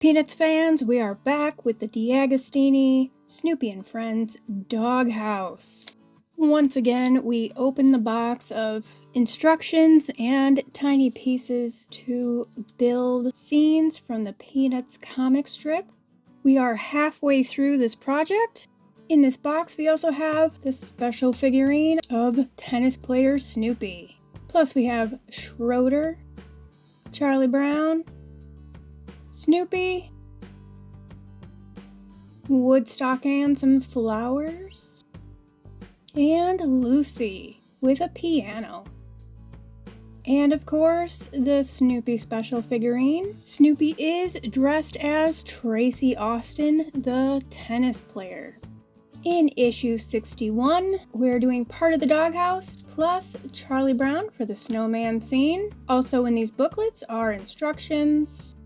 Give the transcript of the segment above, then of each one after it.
Peanuts fans, we are back with the DeAgostini Snoopy and Friends Doghouse. Once again, we open the box of instructions and tiny pieces to build scenes from the Peanuts comic strip. We are halfway through this project. In this box, we also have the special figurine of tennis player Snoopy. Plus, we have Schroeder, Charlie Brown, Snoopy, Woodstock and some flowers, and Lucy with a piano. And of course, the Snoopy special figurine. Snoopy is dressed as Tracy Austin, the tennis player. In issue 61, we're doing part of the doghouse plus Charlie Brown for the snowman scene. Also in these booklets are instructions,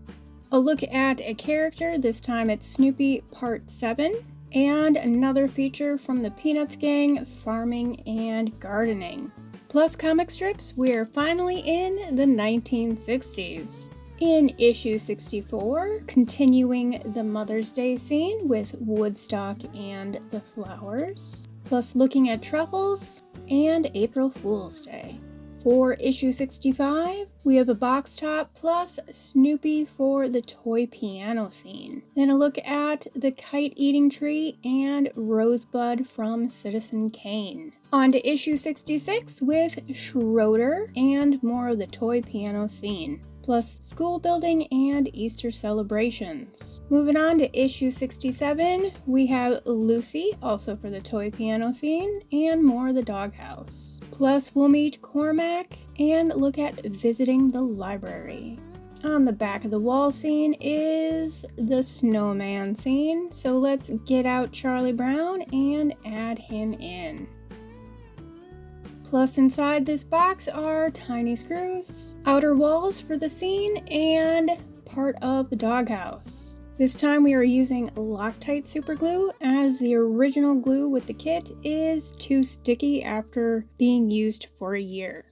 a look at a character, this time it's Snoopy Part 7, and another feature from the Peanuts gang, farming and gardening. Plus comic strips, we're finally in the 1960s. In issue 64, continuing the Mother's Day scene with Woodstock and the flowers, plus looking at truffles and April Fool's Day. For issue 65, we have a box top plus Snoopy for the toy piano scene. Then a look at the kite eating tree and Rosebud from Citizen Kane. On to issue 66 with Schroeder and more of the toy piano scene, plus school building and Easter celebrations. Moving on to issue 67, we have Lucy, also for the toy piano scene, and more of the doghouse. Plus we'll meet Cormac and look at visiting the library. On the back of the wall scene is the snowman scene, so let's get out Charlie Brown and add him in. Plus inside this box are tiny screws, outer walls for the scene, and part of the doghouse. This time we are using Loctite super glue, as the original glue with the kit is too sticky after being used for a year.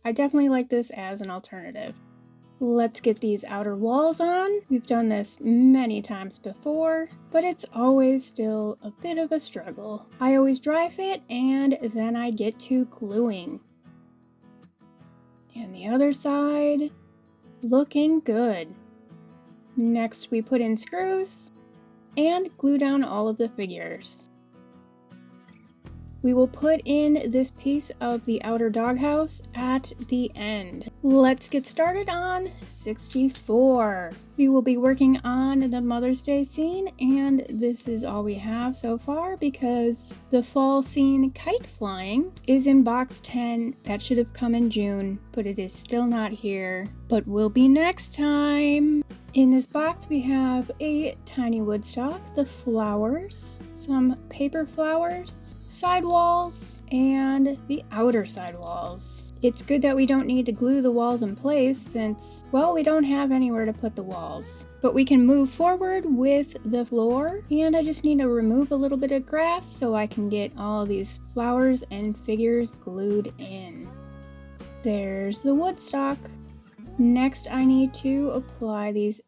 I definitely like this as an alternative. Let's get these outer walls on. We've done this many times before, but it's always still a bit of a struggle. I always dry fit and then I get to gluing. And the other side, looking good. Next we put in screws and glue down all of the figures. We will put in this piece of the outer doghouse at the end. Let's get started on 64. We will be working on the Mother's Day scene, and this is all we have so far because the fall scene, kite flying, is in box 10. That should have come in June, but it is still not here, but will be next time. In this box we have a tiny Woodstock, the flowers, some paper flowers, sidewalls, and the outer sidewalls. It's good that we don't need to glue the walls in place since, well, we don't have anywhere to put the walls. But we can move forward with the floor, and I just need to remove a little bit of grass so I can get all of these flowers and figures glued in. There's the Woodstock. Next, I need to apply these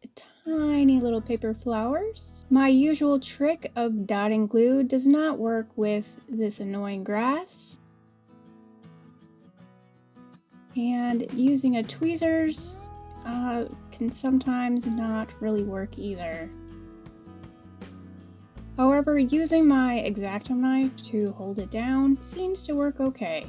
tiny little paper flowers. My usual trick of dotting glue does not work with this annoying grass. And using a tweezers can sometimes not really work either. However, using my X-Acto knife to hold it down seems to work okay.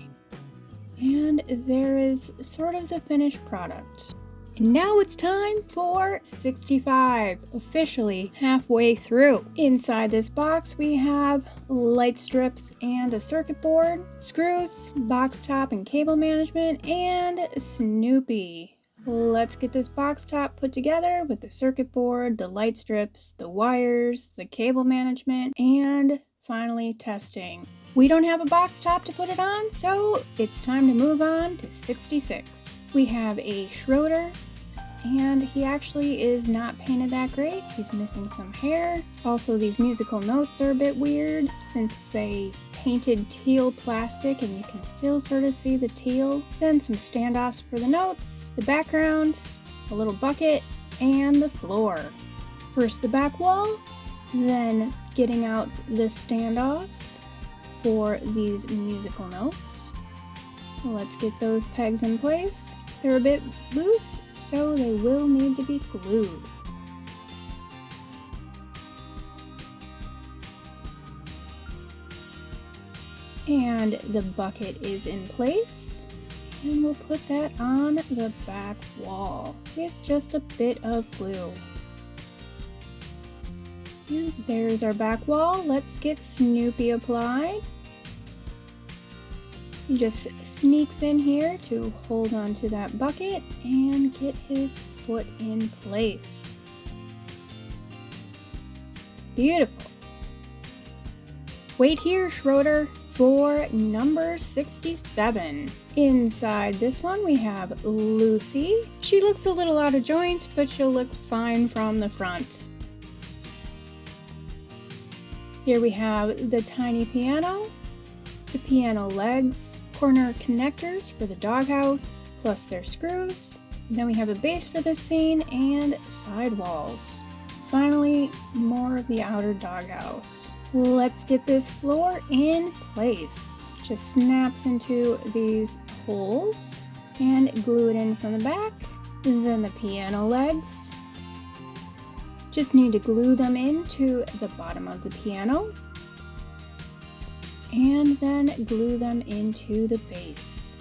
And there is sort of the finished product. And now it's time for 65, officially halfway through. Inside this box we have light strips and a circuit board, screws, box top and cable management, and Snoopy. Let's get this box top put together with the circuit board, the light strips, the wires, the cable management, and finally testing. We don't have a box top to put it on, so it's time to move on to 66. We have a Schroeder, and he actually is not painted that great. He's missing some hair. Also, these musical notes are a bit weird since they painted teal plastic and you can still sort of see the teal. Then some standoffs for the notes, the background, a little bucket, and the floor. First the back wall, then getting out the standoffs for these musical notes. Let's get those pegs in place. They're a bit loose, so they will need to be glued. And the bucket is in place, and we'll put that on the back wall with just a bit of glue. And there's our back wall. Let's get Snoopy applied. He just sneaks in here to hold onto that bucket and get his foot in place. Beautiful. Wait here, Schroeder, for number 67. Inside this one we have Lucy. She looks a little out of joint, but she'll look fine from the front. Here we have the tiny piano, the piano legs, corner connectors for the doghouse, plus their screws. Then we have a base for this scene and sidewalls. Finally, more of the outer doghouse. Let's get this floor in place. Just snaps into these holes and glue it in from the back. And then the piano legs. Just need to glue them into the bottom of the piano. And then glue them into the base.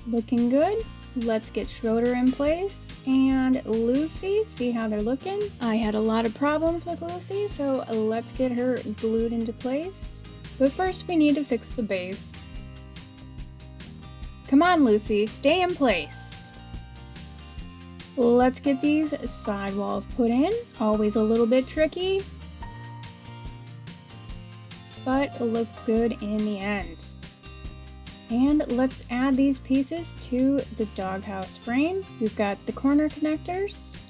Looking good. Let's get Schroeder in place and Lucy, see how they're looking. I had a lot of problems with Lucy, so let's get her glued into place. But first we need to fix the base. Come on, Lucy, stay in place. Let's get these sidewalls put in. Always a little bit tricky, but it looks good in the end. And let's add these pieces to the doghouse frame. We've got the corner connectors.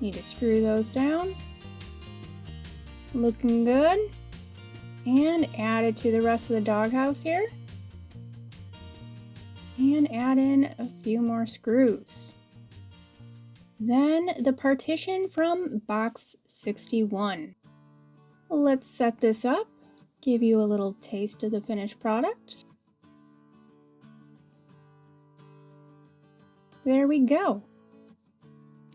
Need to screw those down. Looking good. And add it to the rest of the doghouse here. And add in a few more screws. Then the partition from box 61. Let's set this up. Give you a little taste of the finished product. There we go.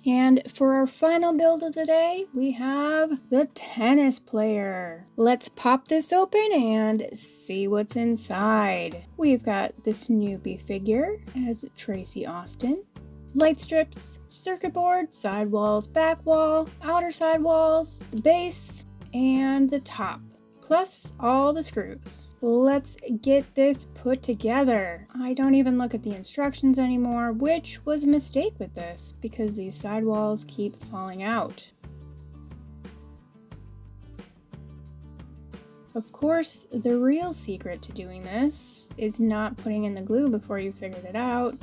And for our final build of the day, we have the tennis player. Let's pop this open and see what's inside. We've got the Snoopy figure as Tracy Austin. Light strips, circuit board, sidewalls, back wall, outer sidewalls, the base, and the top. Plus all the screws. Let's get this put together. I don't even look at the instructions anymore, which was a mistake with this because these sidewalls keep falling out. Of course, the real secret to doing this is not putting in the glue before you figured it out.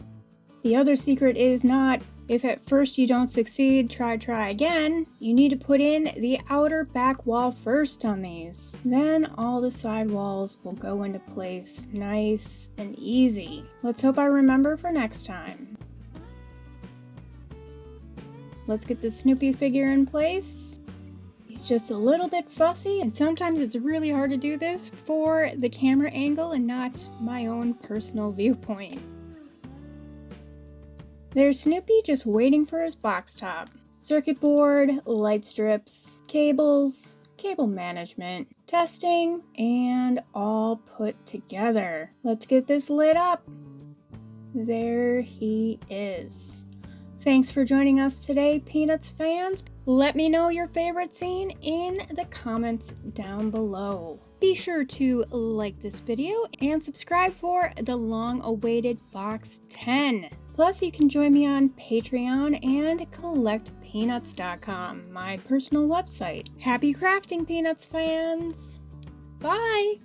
The other secret is not, if at first you don't succeed, try again. You need to put in the outer back wall first on these. Then all the side walls will go into place nice and easy. Let's hope I remember for next time. Let's get the Snoopy figure in place. He's just a little bit fussy, and sometimes it's really hard to do this for the camera angle and not my own personal viewpoint. There's Snoopy just waiting for his box top. Circuit board, light strips, cables, cable management, testing, and all put together. Let's get this lit up. There he is. Thanks for joining us today, Peanuts fans. Let me know your favorite scene in the comments down below. Be sure to like this video and subscribe for the long-awaited Box 10. Plus, you can join me on Patreon and CollectPeanuts.com, my personal website. Happy crafting, Peanuts fans! Bye!